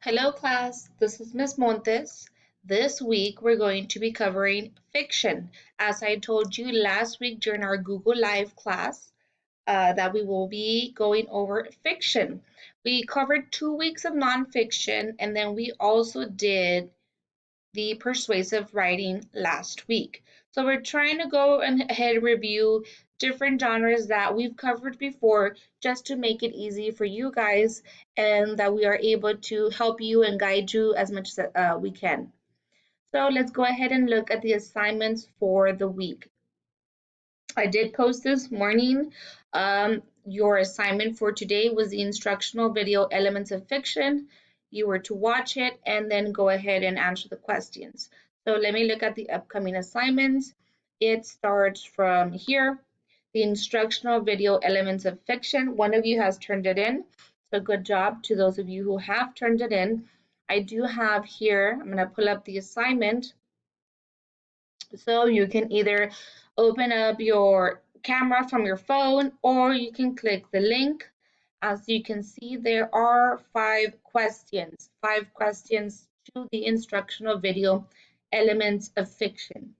Hello class, this is Miss Montes. This week we're going to be covering fiction. As I told you last week during our Google Live class, that we will be going over fiction. We covered 2 weeks of nonfiction and then we also did the persuasive writing last week. So we're trying to go ahead and review different genres that we've covered before just to make it easy for you guys and that we are able to help you and guide you as much as we can. So let's go ahead and look at the assignments for the week. I did post this morning. Your assignment for today was the instructional video Elements of Fiction. You were to watch it and then go ahead and answer the questions. So let me look at the upcoming assignments. It starts from here, the instructional video Elements of Fiction. One of you has turned it in. So good job to those of you who have turned it in. I do have here, I'm going to pull up the assignment. So you can either open up your camera from your phone or you can click the link. As you can see, there are five questions to the instructional video Elements of Fiction.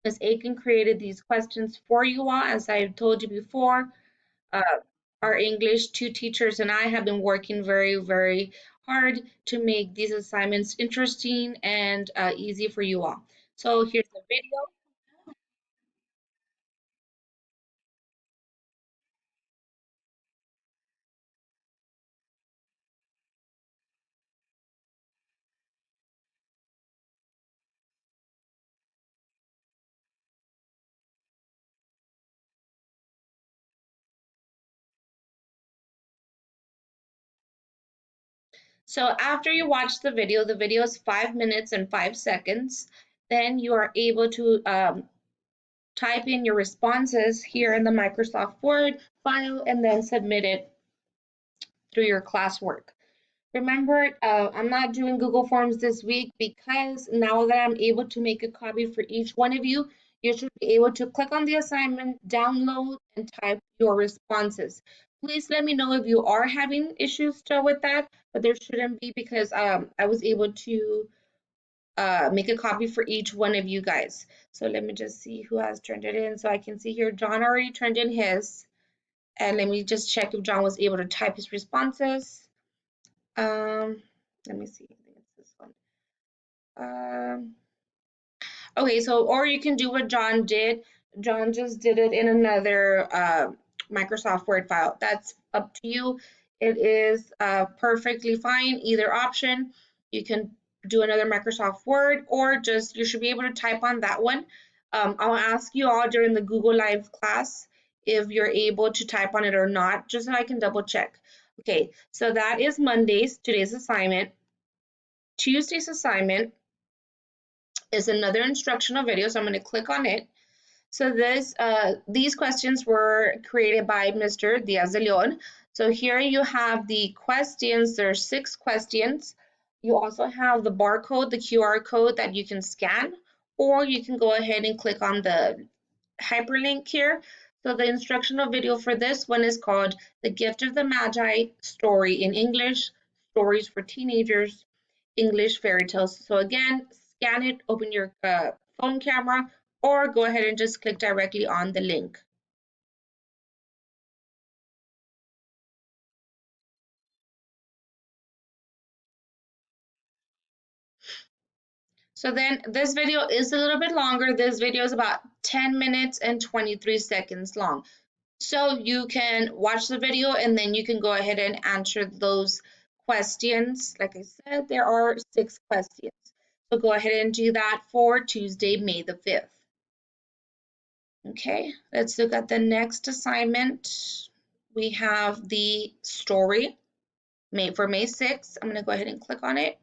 Ms. Aiken created these questions for you all. As I've told you before, uh, our English 2 teachers and I have been working very hard to make these assignments interesting and easy for you all. So here's the video. So after you watch the video is 5 minutes and 5 seconds, then you are able to type in your responses here in the Microsoft Word file and then submit it through your classwork. Remember, I'm not doing Google Forms this week because now that I'm able to make a copy for each one of you, you should be able to click on the assignment, download, and type your responses. Please let me know if you are having issues still with that, but there shouldn't be because I was able to make a copy for each one of you guys. So let me just see who has turned it in. So I can see here John already turned in his. And let me just check if John was able to type his responses. Um, Let me see. I think it's this one. Um, okay, so or you can do what John did. John just did it in another Microsoft Word file. That's up to you. It is perfectly fine, either option. You can do another Microsoft Word or just you should be able to type on that one. I'll ask you all during the Google Live class if you're able to type on it or not, just so I can double check. Okay, so that is today's assignment. Tuesday's assignment is another instructional video, so I'm going to click on it. So these questions were created by Mr. Diaz de Leon. So here you have the questions. There are 6 questions. You also have the barcode, the QR code that you can scan, or you can go ahead and click on the hyperlink here. So the instructional video for this one is called The Gift of the Magi Story in English, Stories for Teenagers, English Fairy Tales. So again, scan it, open your phone camera, or go ahead and just click directly on the link. So then this video is a little bit longer. This video is about 10 minutes and 23 seconds long. So you can watch the video and then you can go ahead and answer those questions. Like I said, there are 6 questions. So go ahead and do that for Tuesday, May the 5th. Okay, let's look at the next assignment. We have the story for May 6th. I'm going to go ahead and click on it.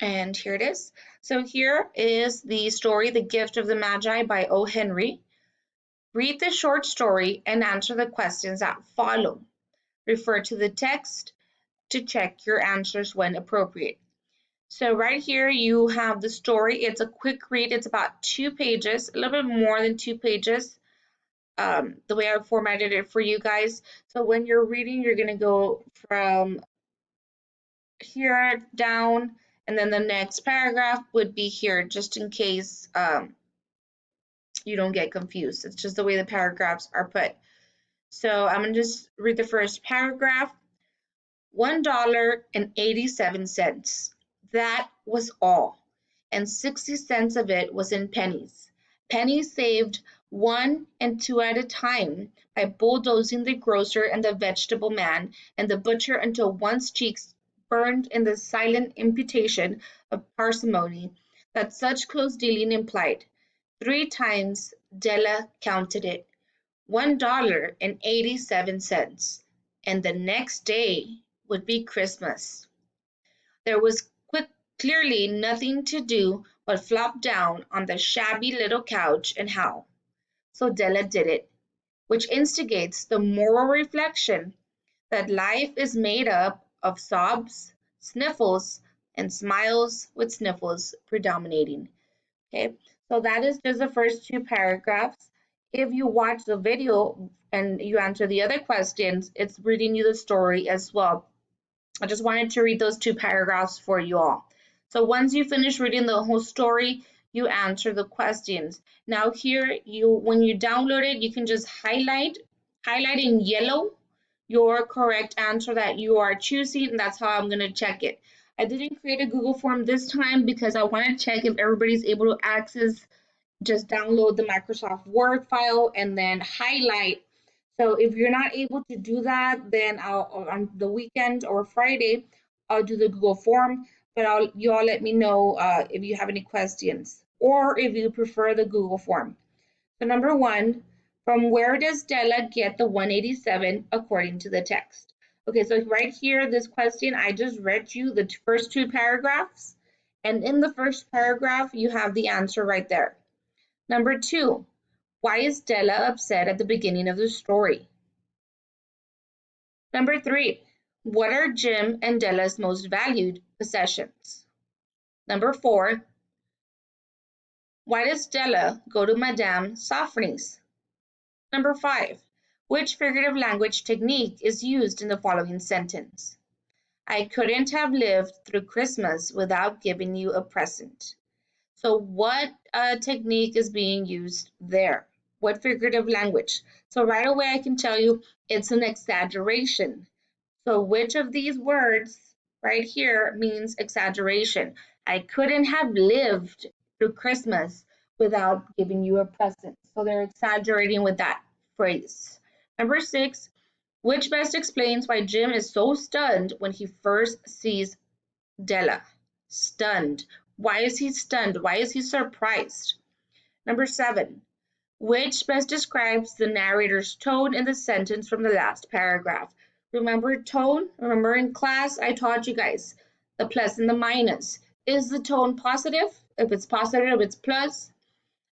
And here it is. So here is the story, The Gift of the Magi by O. Henry. Read the short story and answer the questions that follow. Refer to the text to check your answers when appropriate. So right here you have the story. It's a quick read. It's about 2 pages, a little bit more than 2 pages. The way I formatted it for you guys. So when you're reading, you're going to go from here down, and then the next paragraph would be here, just in case you don't get confused. It's just the way the paragraphs are put. So I'm gonna just read the first paragraph. $1.87. That was all, and 60 cents of it was in pennies. Pennies saved 1 and 2 at a time by bulldozing the grocer and the vegetable man and the butcher until one's cheeks burned in the silent imputation of parsimony that such close dealing implied. 3 times Della counted it. $1.87, and the next day would be Christmas. There was clearly nothing to do but flop down on the shabby little couch and howl. So Della did it, which instigates the moral reflection that life is made up of sobs, sniffles, and smiles with sniffles predominating. Okay, so that is just the first 2 paragraphs. If you watch the video and you answer the other questions, it's reading you the story as well. I just wanted to read those 2 paragraphs for you all. So once you finish reading the whole story, you answer the questions. Now here, when you download it, you can just highlight in yellow your correct answer that you are choosing, and that's how I'm going to check it. I didn't create a Google form this time because I want to check if everybody's able to access, just download the Microsoft Word file and then highlight. So if you're not able to do that, then on the weekend or Friday, I'll do the Google form, but you all let me know if you have any questions or if you prefer the Google form. So number 1, from where does Della get the 187 according to the text? Okay, so right here, this question, I just read you the first 2 paragraphs, and in the first paragraph, you have the answer right there. Number 2, why is Della upset at the beginning of the story? Number 3, what are Jim and Della's most valued possessions? Number 4, why does Della go to Madame Sofny's? Number 5, which figurative language technique is used in the following sentence? I couldn't have lived through Christmas without giving you a present. So what technique is being used there? What figurative language? So right away I can tell you it's an exaggeration. So which of these words right here means exaggeration? I couldn't have lived through Christmas without giving you a present. So they're exaggerating with that phrase. Number 6, which best explains why Jim is so stunned when he first sees Della? Stunned. Why is he stunned? Why is he surprised? Number 7, which best describes the narrator's tone in the sentence from the last paragraph? Remember tone? Remember in class I taught you guys the plus and the minus. Is the tone positive? If it's positive, it's plus.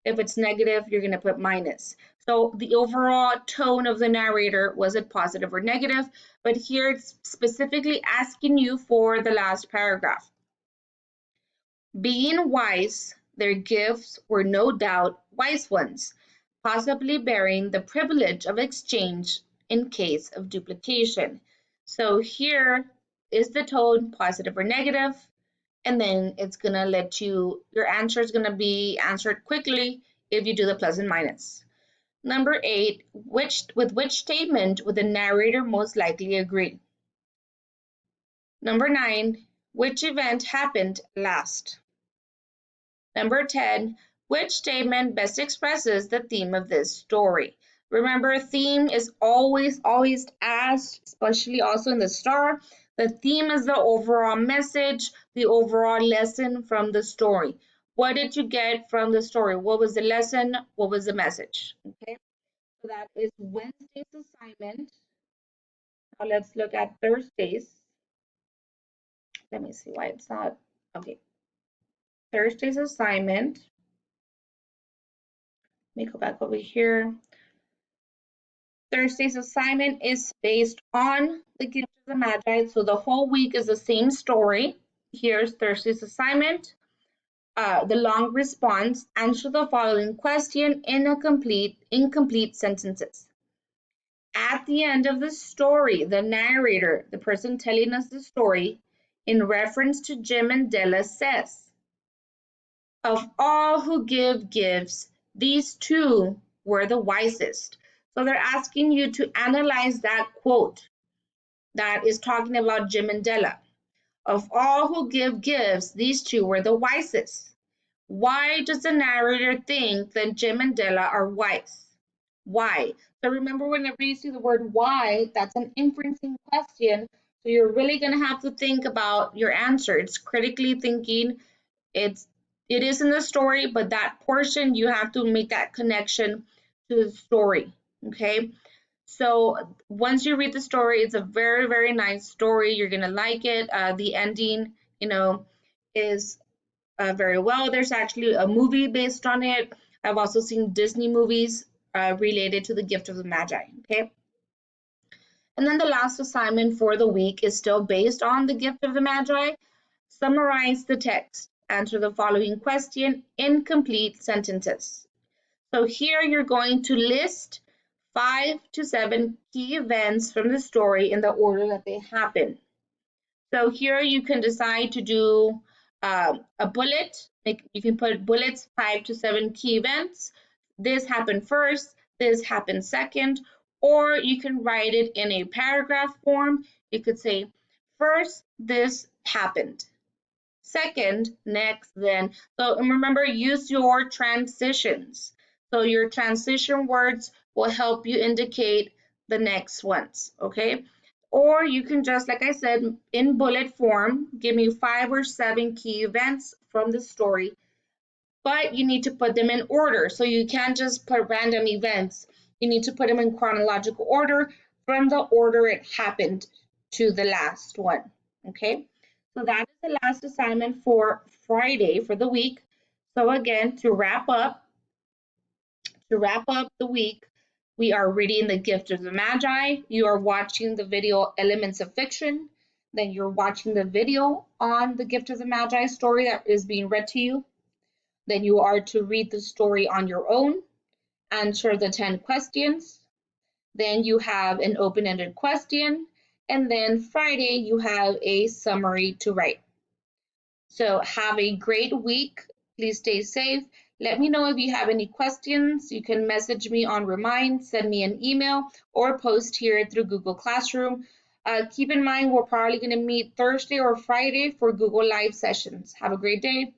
If it's negative, you're going to put minus. So the overall tone of the narrator, was it positive or negative? But here it's specifically asking you for the last paragraph. Being wise, their gifts were no doubt wise ones, possibly bearing the privilege of exchange in case of duplication. So here is the tone, positive or negative, and then it's gonna let you, your answer is gonna be answered quickly if you do the plus and minus. Number 8, with which statement would the narrator most likely agree? Number 9, which event happened last? Number 10, which statement best expresses the theme of this story? Remember, theme is always asked, especially also in the STAR. The theme is the overall message, the overall lesson from the story. What did you get from the story? What was the lesson? What was the message? Okay, so that is Wednesday's assignment. Now let's look at Thursday's. Let me see why it's not. Okay, Thursday's assignment. Let me go back over here. Thursday's assignment is based on the gift of the Magi. So the whole week is the same story. Here's Thursday's assignment. The long response, answer the following question in incomplete sentences. At the end of the story, the narrator, the person telling us the story, in reference to Jim and Della says, of all who give gifts, these two were the wisest. So they're asking you to analyze that quote that is talking about Jim and Della. Of all who give gifts, these two were the wisest. Why does the narrator think that Jim and Della are wise? Why? So remember, whenever you see the word why, that's an inferencing question. So you're really going to have to think about your answer. It's critically thinking. It is in the story, but that portion you have to make that connection to the story. Okay. So once you read the story, it's a very, very nice story. You're gonna like it. The ending, is very well. There's actually a movie based on it. I've also seen Disney movies related to the Gift of the Magi. Okay. And then the last assignment for the week is still based on the Gift of the Magi. Summarize the text. Answer the following question in complete sentences. So here you're going to list 5 to 7 key events from the story in the order that they happen. So here you can decide to do a bullet. You can put bullets, 5 to 7 key events. This happened first, this happened second, or you can write it in a paragraph form. You could say, first, this happened. Second, next, then. So remember, use your transitions. So your transition words will help you indicate the next ones, okay? Or you can just, like I said, in bullet form, give me 5 or 7 key events from the story, but you need to put them in order. So you can't just put random events. You need to put them in chronological order from the order it happened to the last one, okay? So that is the last assignment for Friday for the week. So again, to wrap up the week, we are reading The Gift of the Magi. You are watching the video Elements of Fiction. Then you're watching the video on The Gift of the Magi story that is being read to you. Then you are to read the story on your own, answer the 10 questions. Then you have an open-ended question. And then Friday, you have a summary to write. So have a great week. Please stay safe. Let me know if you have any questions. You can message me on Remind, send me an email, or post here through Google Classroom. Keep in mind, we're probably going to meet Thursday or Friday for Google Live sessions. Have a great day.